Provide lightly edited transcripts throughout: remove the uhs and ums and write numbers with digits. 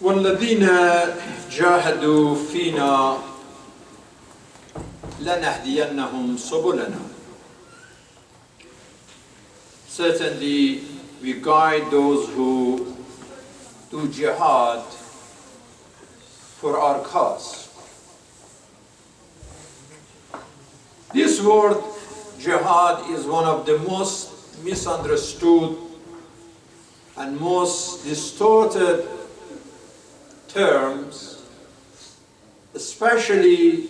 وَالَّذِينَ جَاهَدُوا فِينَا لَنَهْدِيَنَّهُمْ سُبُلَنَا. Certainly, we guide those who do jihad for our cause. This word jihad is one of the most misunderstood and most distorted terms, especially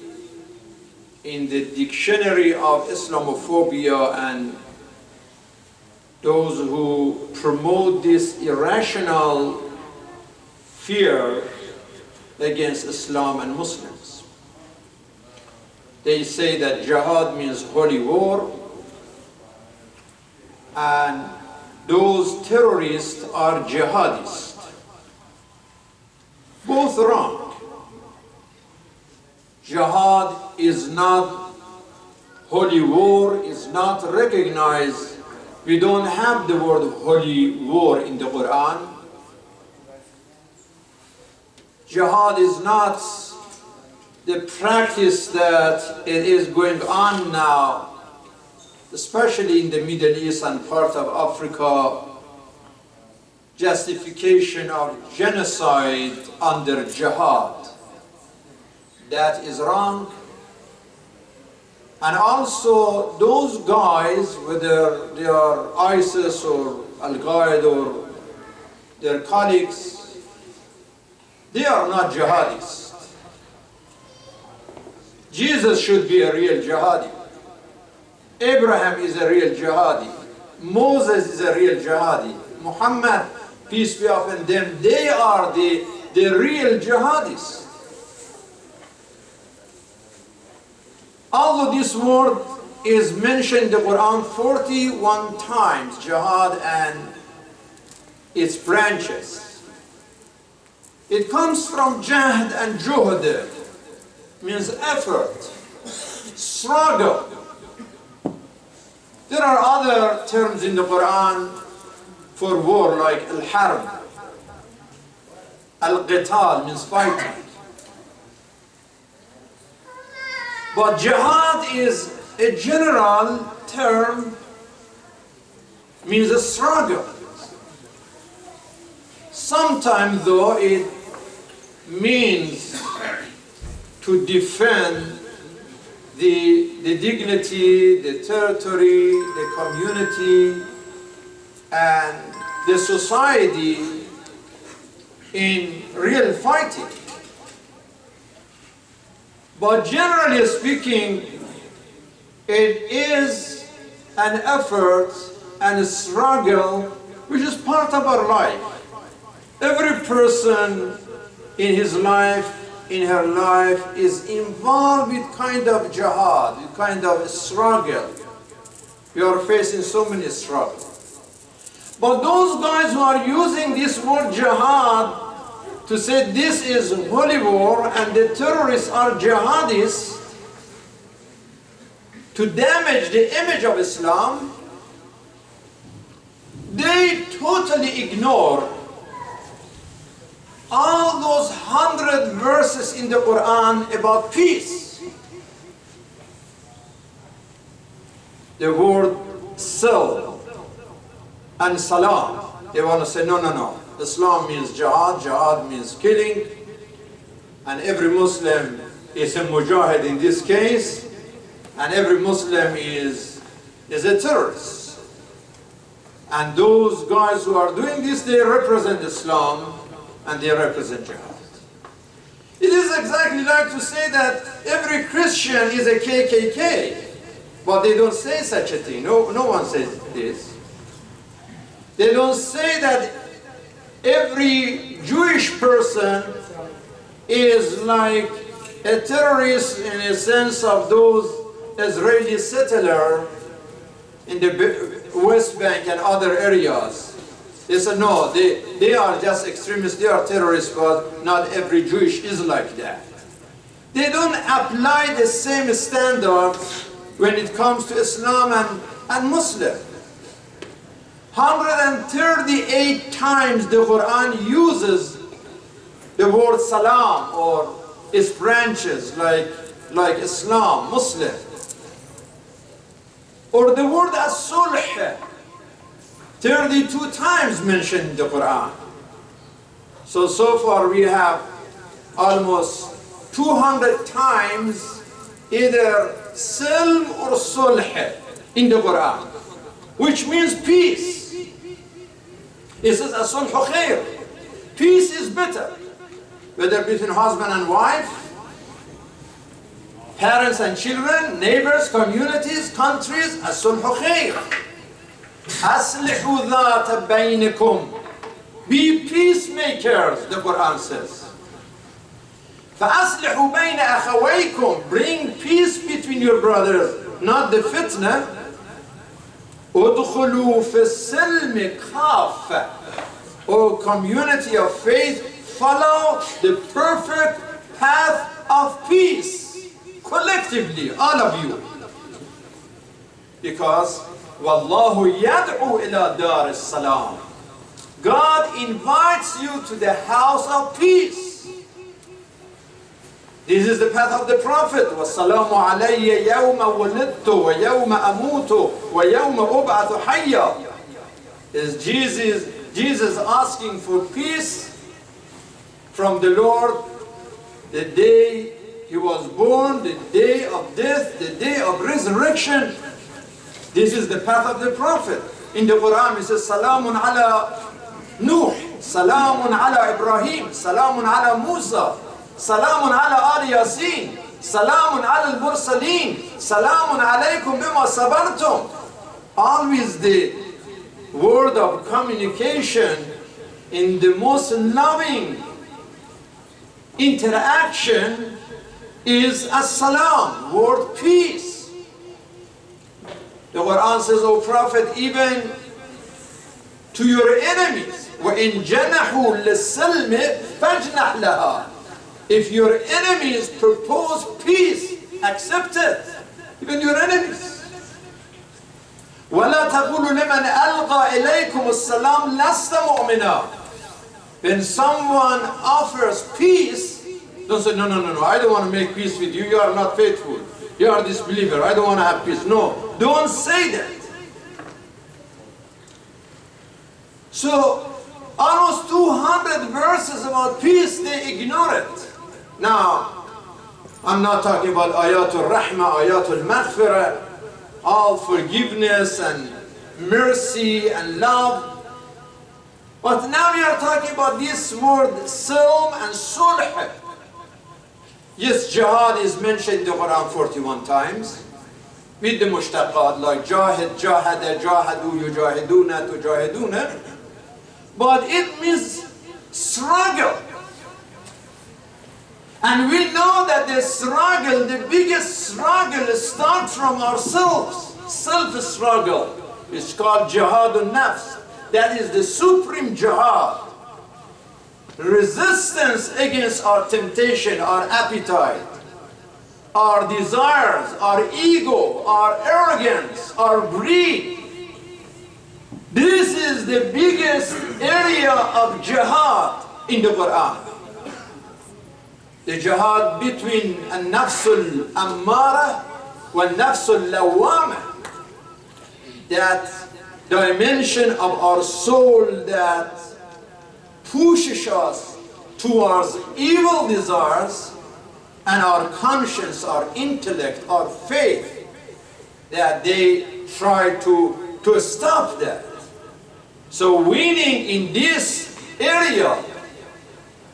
in the dictionary of Islamophobia and those who promote this irrational fear against Islam and Muslims. They say that jihad means holy war, and those terrorists are jihadists. Both wrong. Jihad is not holy war, is not recognized. We don't have the word holy war in the Quran. Jihad is not the practice that it is going on now, especially in the Middle East and part of Africa. Justification of genocide under jihad. That is wrong. And also those guys, whether they are ISIS or Al-Qaeda or their colleagues, they are not jihadists. Jesus should be a real jihadi. Abraham is a real jihadi. Moses is a real jihadi. Muhammad, peace be upon them, they are the real jihadists. Although this word is mentioned in the Quran 41 times, jihad and its branches. It comes from jahd and juhd, means effort, struggle. There are other terms in the Quran for war, like al-harb. Al-qital means fighting. But jihad is a general term, means a struggle. Sometimes though it means to defend the dignity, the territory, the community, and the society in real fighting. But generally speaking, it is an effort and a struggle which is part of our life. Every person in his life, in her life, is involved with kind of jihad, with kind of struggle. We are facing so many struggles. But those guys who are using this word jihad to say this is holy war and the terrorists are jihadists, to damage the image of Islam, they totally ignore all those 100 verses in the Quran about peace. The word sil and salam. They want to say, no, no, no. Islam means jihad, jihad means killing, and every Muslim is a mujahid in this case, and every Muslim is a terrorist. And those guys who are doing this, they represent Islam and they represent jihad. It is exactly like to say that every Christian is a KKK, but they don't say such a thing. No one says this. They don't say that every Jewish person is like a terrorist in a sense of those Israeli settlers in the West Bank and other areas. They say no, they are just extremists, they are terrorists, but not every Jewish is like that. They don't apply the same standards when it comes to Islam and Muslim. 138 times the Quran uses The word salam or its branches like Islam, Muslim. Or the word as-sulh, 32 times mentioned in the Quran. So far we have almost 200 times either silm or sulh in the Quran, which means peace. It says as-sulh khair. Peace is better, whether between husband and wife, parents and children, neighbors, communities, countries. as-sulh khair. Aslihu dhata baynikum. Be peacemakers, the Quran says. فَأَصْلِحُوا بَيْنَ أَخَوَيْكُمْ. Bring peace between your brothers, not the fitna. أُدْخُلُوا فِي السِّلْمِ كَافَّةً. O community of faith, follow the perfect path of peace, collectively, all of you. Because وَاللَّهُ يَدْعُو إِلَى دَارِ السَّلَامِ. God invites you to the house of peace. This is the path of the Prophet. وَالسَّلَامُ عَلَيَّ يَوْمَ وُلِدْتُ وَيَوْمَ أَمُوتُ وَيَوْمَ أُبْعَثُ حَيًّا. Is Jesus asking for peace from the Lord the day he was born, the day of death, the day of resurrection. This is the path of the Prophet. In the Quran it says, Salamun ala Nuh, Salamun ala Ibrahim, Salamun ala Musa, Salamun ala Ali Yasin, Salamun ala al-Mursaleen, Salamun alaykum bima sabartum. Always the word of communication in the most loving interaction is as-salam, word peace. The Quran says, O Prophet, even to your enemies, وَإِن جَنَحُوا لِلسَّلْمِ فَاجْنَحْ لَهَا. If your enemies propose peace, accept it, even your enemies. وَلَا تَقُولُوا لِمَنْ أَلْقَى إِلَيْكُمُ السَّلَامَ لَسْتَ مُؤْمِنًا. When someone offers peace, don't say, no, I don't want to make peace with you, you are not faithful, you are a disbeliever, I don't want to have peace. No, don't say that. So, almost 200 verses about peace, they ignore it. Now, I'm not talking about Ayatul Rahmah, Ayatul Maghfirah, all forgiveness and mercy and love. But now we are talking about this word, Silm and Sulh. Yes, jihad is mentioned in the Quran 41 times, with the mushtaqat, like jahid, jahada, jahadu, yujahiduna, tujahiduna. But it means struggle. And we know that the struggle, the biggest struggle, starts from ourselves. Self-struggle. It's called jihadun nafs. That is the supreme jihad. Resistance against our temptation, our appetite, our desires, our ego, our arrogance, our greed. This is the biggest area of jihad in the Quran. The jihad between an-nafsul ammara and nafsul lawwama. That dimension of our soul that pushes us towards evil desires, and our conscience, our intellect, our faith, that they try to stop that. So winning in this area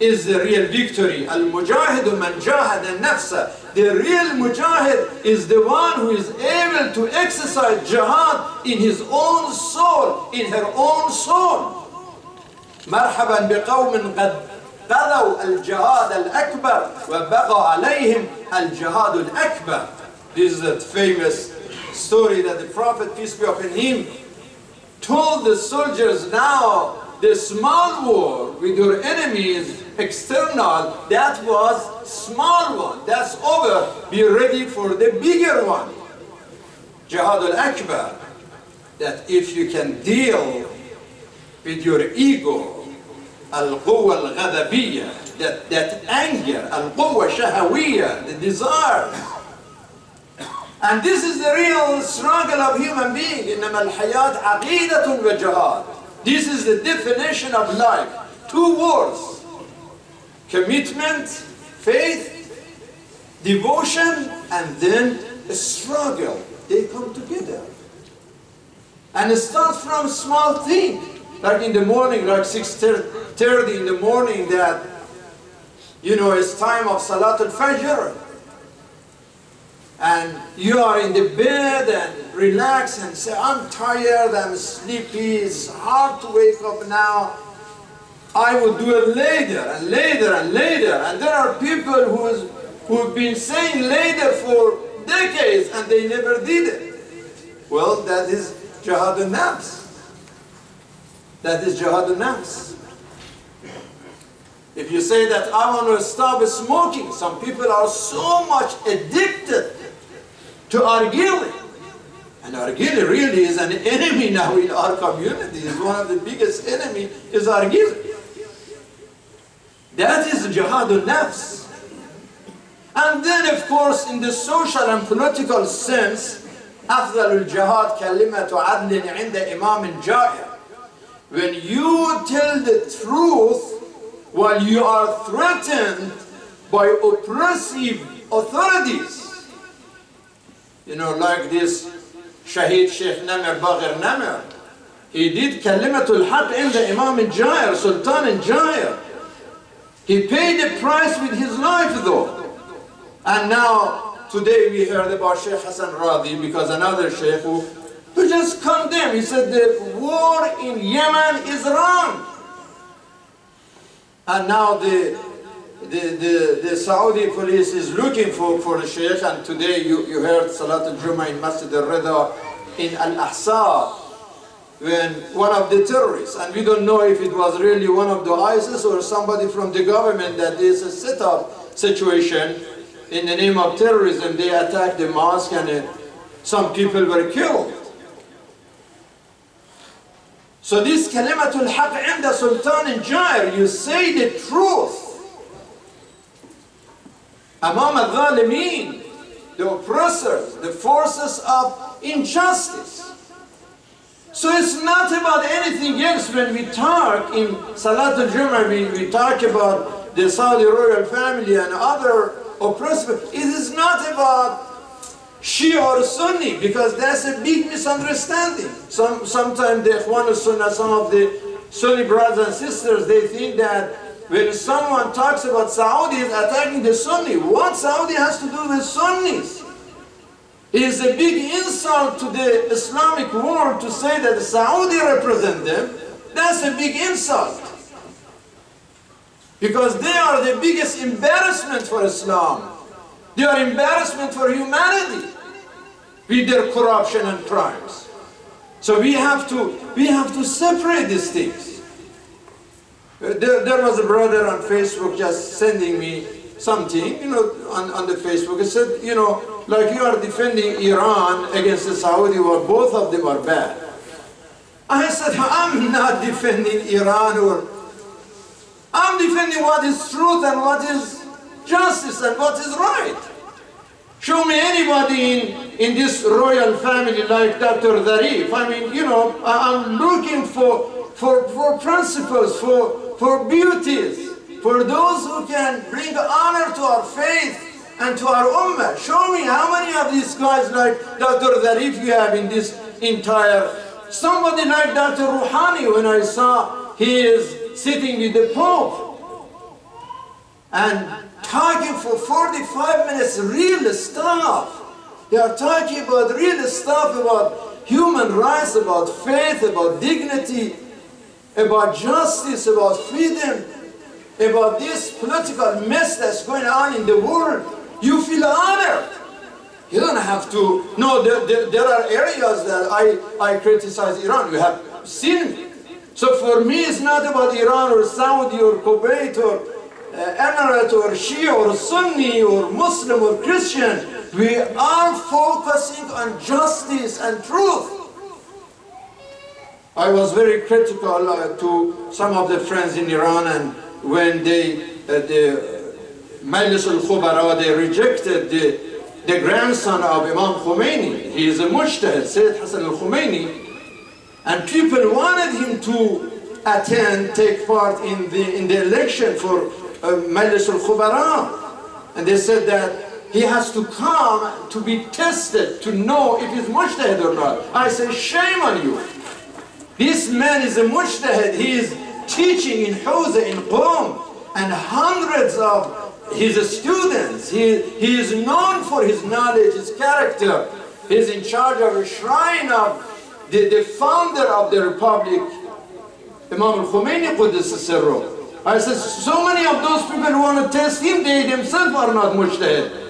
is the real victory. Al-mujahidu man jahada nafsa. The real mujahid is the one who is able to exercise jihad in his own soul, in her own soul. مرحبا بقوم قد قضوا الجهاد الأكبر وبقى عليهم الجهاد الأكبر. This is a famous story that the Prophet, peace be upon him, told the soldiers, now the small war with your enemies external, that was small one, that's over, be ready for the bigger one. Jihad al-Akbar, that if you can deal with your ego, al-quwwa al-ghadabiyya, that anger, al-quwwa shahawiyya, the desire. And this is the real struggle of human being. إنما الحياة عقيدة وجهاد. This is the definition of life. Two words: commitment, faith, devotion, and then a struggle. They come together. And it starts from small things. Like in the morning, like 6:30 in the morning, that, you know, it's time of Salat al-Fajr. And you are in the bed and relax and say, I'm tired, I'm sleepy, it's hard to wake up now. I will do it later and later and later. And there are people who've been saying later for decades and they never did it. Well, that is jihad al-nafs. That is jihad al-nafs. If you say that I want to stop smoking, some people are so much addicted to arguing. And arguing really is an enemy now in our community. It's one of the biggest enemies is arguing. That is jihad al-nafs. And then, of course, in the social and political sense, أفضل الجهاد كلمة عدل عند إمام جائر. When you tell the truth while you are threatened by oppressive authorities, you know, like this Shahid Sheikh Namir Baghir Namir, he did Kalimatul Haq in the Imam Jair, Sultan Jair. He paid the price with his life though. And now, today we heard about Sheikh Hassan Radi, because another Sheikh who just condemned, he said the war in Yemen is wrong. And now the Saudi police is looking for the Sheikh, and today you heard Salat al-Jum'ah in Masjid al-Rida in Al-Ahsa, when one of the terrorists, and we don't know if it was really one of the ISIS or somebody from the government, that is a set-up situation in the name of terrorism, they attacked the mosque and some people were killed. So this Kalimatul Haq inda Sultan Jair, you say the truth among al-Zalimeen, the oppressors, the forces of injustice. So it's not about anything else. When we talk in Salat al-Jum'ah, we talk about the Saudi royal family and other oppressors. It is not about Shia or Sunni, because that's a big misunderstanding. Sometimes the Ikhwan al-Sunnah, some of the Sunni brothers and sisters, they think that when someone talks about Saudis attacking the Sunni, what Saudi has to do with Sunnis? It is a big insult to the Islamic world to say that the Saudi represent them. That's a big insult. Because they are the biggest embarrassment for Islam. They are embarrassment for humanity with their corruption and crimes. So we have to separate these things. There was a brother on Facebook just sending me something, you know, on the Facebook. He said, you know, like you are defending Iran against the Saudi war, both of them are bad. I said, I'm not defending Iran, or I'm defending what is truth and what is justice and what is right. Show me anybody in this royal family like Dr. Zarif. I mean, you know, I'm looking for principles, for beauties, for those who can bring honor to our faith and to our ummah. Show me how many of these guys like Dr. Zarif you have in this entire. Somebody like Dr. Rouhani, when I saw he is sitting with the Pope and talking for 45 minutes real stuff. They are talking about real stuff, about human rights, about faith, about dignity, about justice, about freedom, about this political mess that's going on in the world. You feel honored. You don't have to. No, there are areas that I criticize Iran. You have seen me. So for me, it's not about Iran or Saudi or Kuwait or Emirate or Shia or Sunni or Muslim or Christian. We are focusing on justice and truth. I was very critical to some of the friends in Iran, and when the Majlis al-Khubara, they rejected the grandson of Imam Khomeini. He is a mujtahid, Sayyid Hassan al-Khomeini, and people wanted him to attend, take part in the election for Majlis al-Khubara. And they said that he has to come to be tested to know if he's mujtahid or not. I say, shame on you. This man is a mujtahid. He is teaching in Hawza, in Qom, and hundreds of his students. He is known for his knowledge, his character. He's in charge of a shrine of the founder of the republic, Imam al-Khomeini Quddus Sirruh. I said, so many of those people who want to test him, they themselves are not mujtahid.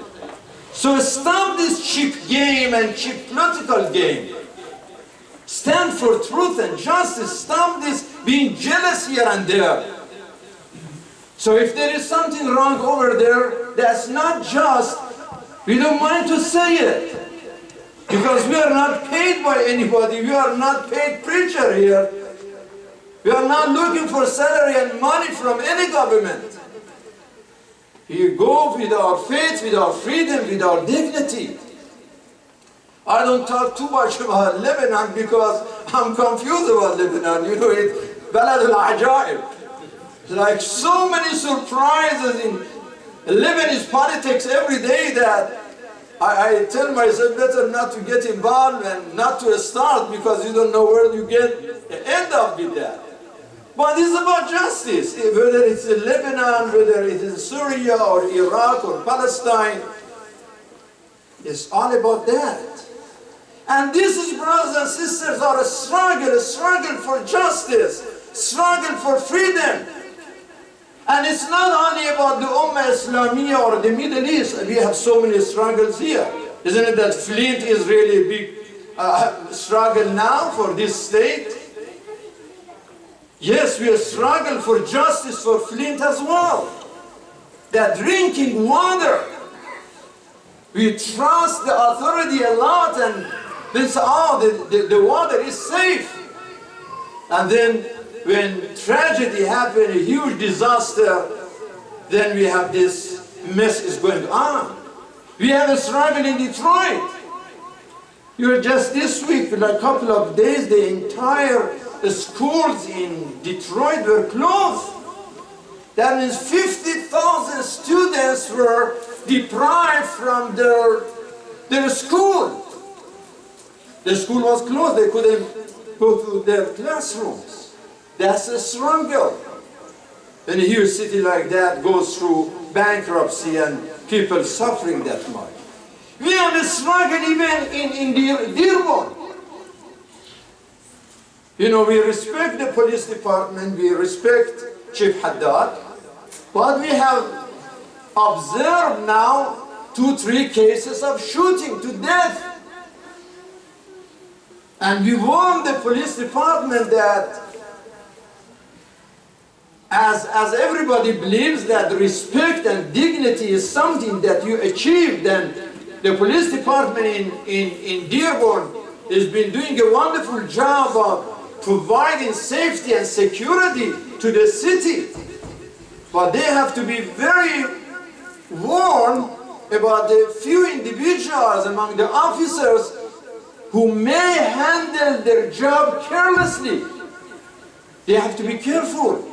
So stop this cheap game and cheap political game. Stand for truth and justice. Stop this being jealous here and there. So if there is something wrong over there that's not just, we don't mind to say it. Because we are not paid by anybody. We are not paid preacher here. We are not looking for salary and money from any government. We go with our faith, with our freedom, with our dignity. I don't talk too much about Lebanon because I'm confused about Lebanon. You know, it's Balad al-Ajaib. Like so many surprises in Lebanese politics every day that I tell myself better not to get involved and not to start because you don't know where you end up with that. But it's about justice, whether it's in Lebanon, whether it is Syria or Iraq or Palestine. It's all about that. And this is, brothers and sisters, are a struggle for justice, struggle for freedom. And it's not only about the Ummah Islamiyya or the Middle East. We have so many struggles here. Isn't it that Flint is really a big struggle now for this state? Yes, we struggle for justice for Flint as well. That drinking water, we trust the authority a lot and they say, oh, the water is safe. And then when tragedy happened, a huge disaster, then we have this mess is going on. We have a struggle in Detroit. You were just this week, in a couple of days, the entire schools in Detroit were closed. That means 50,000 students were deprived from their school. The school was closed, they couldn't go to their classrooms. That's a struggle. When a huge city like that goes through bankruptcy and people suffering that much. We have a struggle even in Dearborn. You know, we respect the police department, we respect Chief Haddad, but we have observed now 2-3 cases of shooting to death. And we warn the police department that as everybody believes that respect and dignity is something that you achieve, then the police department in Dearborn has been doing a wonderful job of providing safety and security to the city. But they have to be very warned about the few individuals among the officers who may handle their job carelessly. They have to be careful.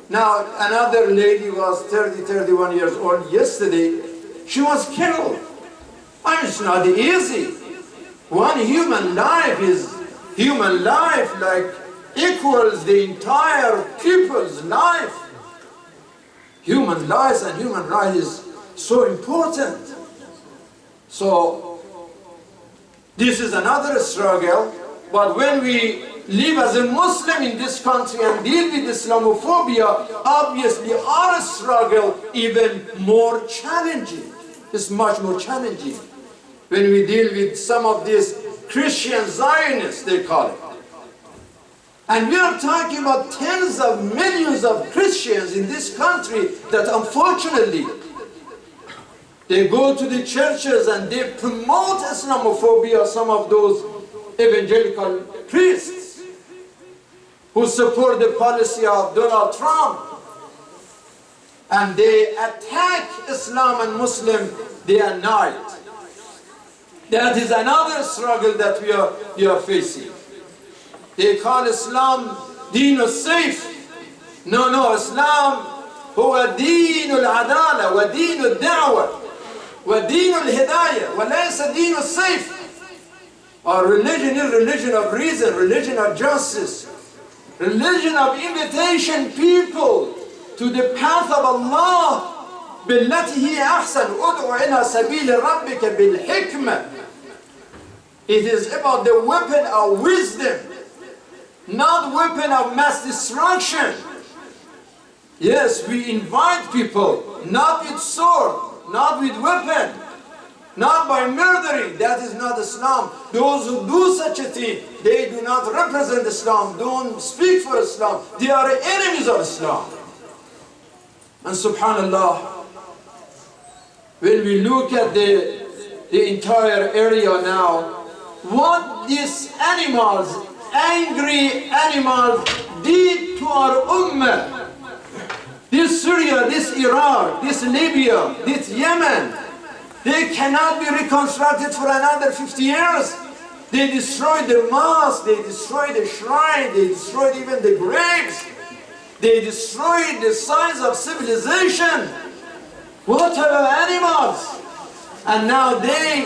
Now, another lady was 31 years old yesterday. She was killed. I mean, it's not easy. One human life is human life, like equals the entire people's life. Human lives and human rights is so important. So, this is another struggle, but when we live as a Muslim in this country and deal with Islamophobia, obviously our struggle even more challenging. It's much more challenging. When we deal with some of these Christian Zionists, they call it. And we are talking about tens of millions of Christians in this country that unfortunately they go to the churches and they promote Islamophobia, some of those evangelical priests. who support the policy of Donald Trump, and they attack Islam and Muslim day and night. That is another struggle that we are facing. They call Islam Deen al-Sayf. No, Islam هو دين العدالة ودين الدعوة ودين الهداية وليس دين السيف. Our religion is religion of reason, religion of justice, religion of invitation people to the path of Allah. بالتي هي أحسن ادعو إلى سبيل ربك بالحكمة. It is about the weapon of wisdom, not weapon of mass destruction. Yes, we invite people, not with sword, not with weapon, not by murdering. That is not Islam. Those who do such a thing, they do not represent Islam, don't speak for Islam. They are enemies of Islam. And subhanallah, when we look at the entire area now, what these animals, angry animals, did to our ummah, this Syria, this Iraq, this Libya, this Yemen, they cannot be reconstructed for another 50 years. They destroyed the mosque, they destroyed the shrine, they destroyed even the graves. They destroyed the signs of civilization. What about animals? And now they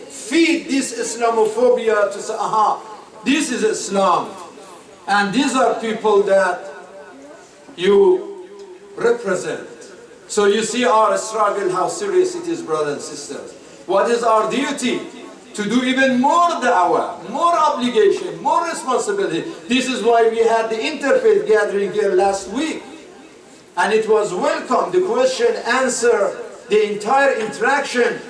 feed this Islamophobia to say, aha, this is Islam. And these are people that you represent. So you see our struggle, how serious it is, brothers and sisters. What is our duty? To do even more da'wah, more obligation, more responsibility. This is why we had the interfaith gathering here last week. And it was welcome, the question, answer, the entire interaction.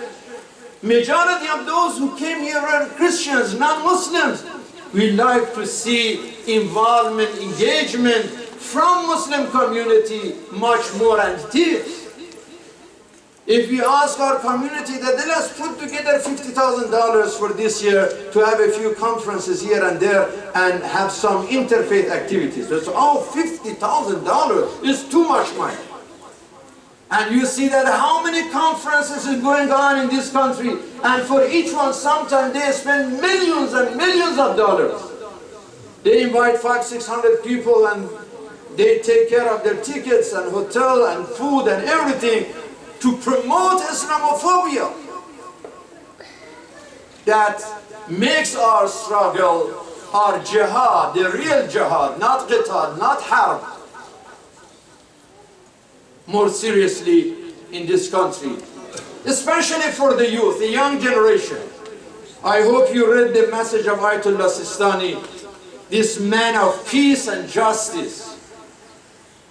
Majority of those who came here were Christians, non-Muslims. We like to see involvement, engagement from Muslim community much more and deep. If we ask our community that let us put together $50,000 for this year to have a few conferences here and there and have some interfaith activities. That's, oh, $50,000 is too much money. And you see that how many conferences is going on in this country, and for each one sometimes they spend millions and millions of dollars. They invite 500-600 people and they take care of their tickets and hotel and food and everything to promote Islamophobia. That makes our struggle, our jihad, the real jihad, not qital, not harb, more seriously in this country, especially for the youth, the young generation. I hope you read the message of Ayatollah Sistani, this man of peace and justice.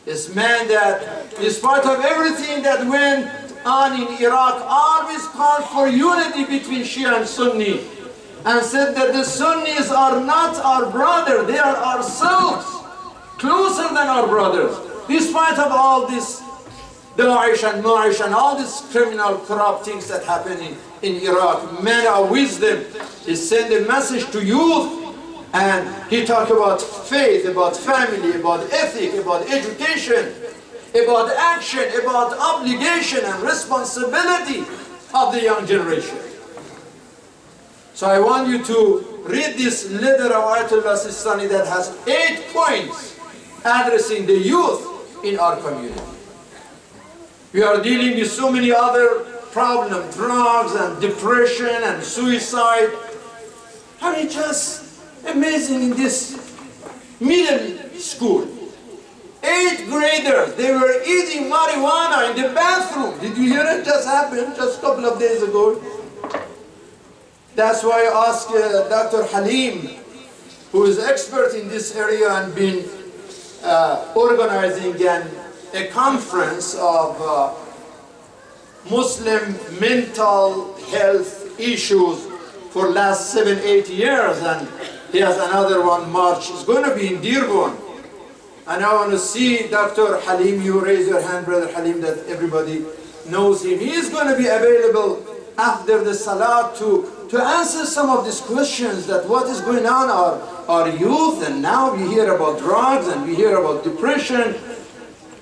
This man that, despite of everything that went on in Iraq, always called for unity between Shia and Sunni, and said that the Sunnis are not our brother, they are ourselves, closer than our brothers. Despite of all this Daesh and Maish and all these criminal, corrupt things that happen in Iraq, man of wisdom, he sent a message to youth. And he talked about faith, about family, about ethic, about education, about action, about obligation and responsibility of the young generation. So I want you to read this letter of Ayatollah Sistani that has 8 points addressing the youth in our community. We are dealing with so many other problems, drugs and depression and suicide. And it's just amazing in this middle school. 8th graders, they were eating marijuana in the bathroom. Did you hear it just happened just a couple of days ago? That's why I asked Dr. Halim, who is expert in this area and been organizing a conference of Muslim mental health issues for last 7-8 years, and he has another one March. It's going to be in Dearborn. And I want to see Dr. Halim. You raise your hand, Brother Halim, that everybody knows him. He is going to be available after the Salah to to answer some of these questions that what is going on our youth, and now we hear about drugs and we hear about depression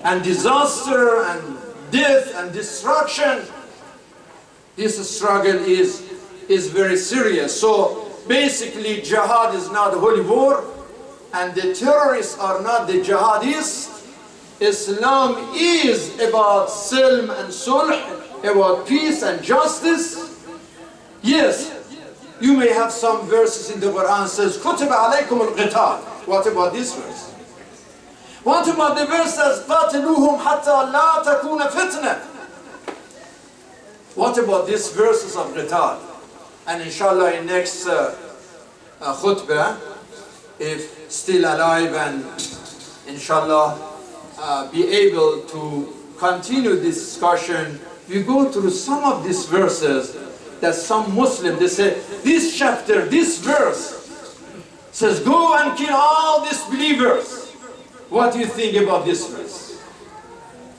and disaster and death and destruction. This struggle is very serious. So basically jihad is not a holy war, and the terrorists are not the jihadists. Islam is about silm and sulh, about peace and justice. Yes, you may have some verses in the Quran says, كُتِبَ عَلَيْكُمُ الْقِتَالِ. What about this verse? What about the verse that says, قَاتِلُوهُمْ حَتَّى لَا تَكُونَ فِتْنَةً? What about these verses of qital? And inshallah in next khutbah, if still alive and inshallah be able to continue this discussion, we go through some of these verses that some Muslims, they say, this chapter, this verse says, go and kill all disbelievers. What do you think about this verse?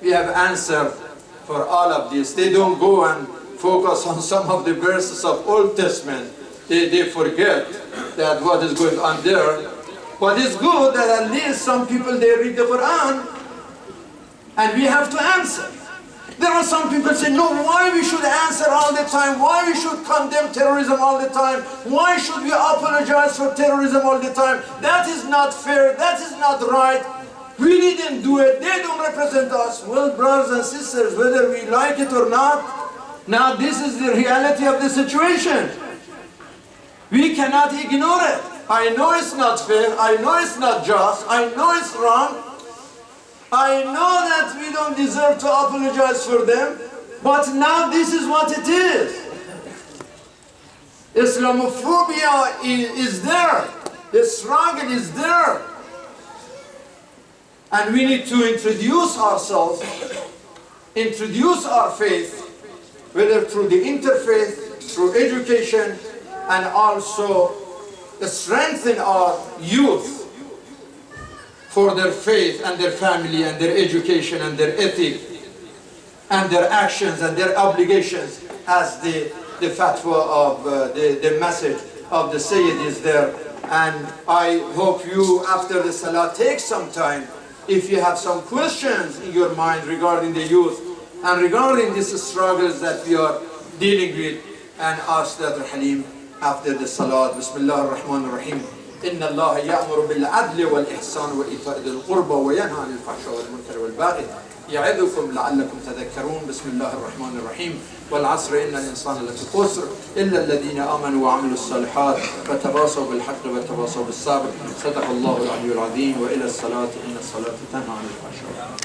We have answer for all of this. They don't go and focus on some of the verses of Old Testament. They forget that what is going on there. But it's good that at least some people, they read the Quran and we have to answer. There are some people say, no, why we should answer all the time? Why we should condemn terrorism all the time? Why should we apologize for terrorism all the time? That is not fair. That is not right. We didn't do it. They don't represent us. Well, brothers and sisters, whether we like it or not, now this is the reality of the situation. We cannot ignore it. I know it's not fair. I know it's not just. I know it's wrong. I know that we don't deserve to apologize for them, but now this is what it is. Islamophobia is there. The struggle is there. And we need to introduce ourselves, introduce our faith, whether through the interfaith, through education, and also strengthen our youth for their faith and their family and their education and their ethic and their actions and their obligations, as the fatwa of the message of the Sayyid is there. And I hope you, after the Salah, take some time, if you have some questions in your mind regarding the youth and regarding these struggles that we are dealing with, and ask Dr. Halim after the Salah. Bismillah ar-Rahman ar-Rahim. إن الله يأمر بالعدل والإحسان وإيتاء ذي القربى وينهى عن الفحشاء والمنكر والبغي يعظكم لعلكم تذكرون. بسم الله الرحمن الرحيم. والعصر إن الإنسان لفي خسر إلا الذين آمنوا وعملوا الصالحات وتواصوا بالحق وتواصوا بالصبر. صدق الله العلي العظيم. وإلى الصلاة إن الصلاة تنهى عن الفحشاء.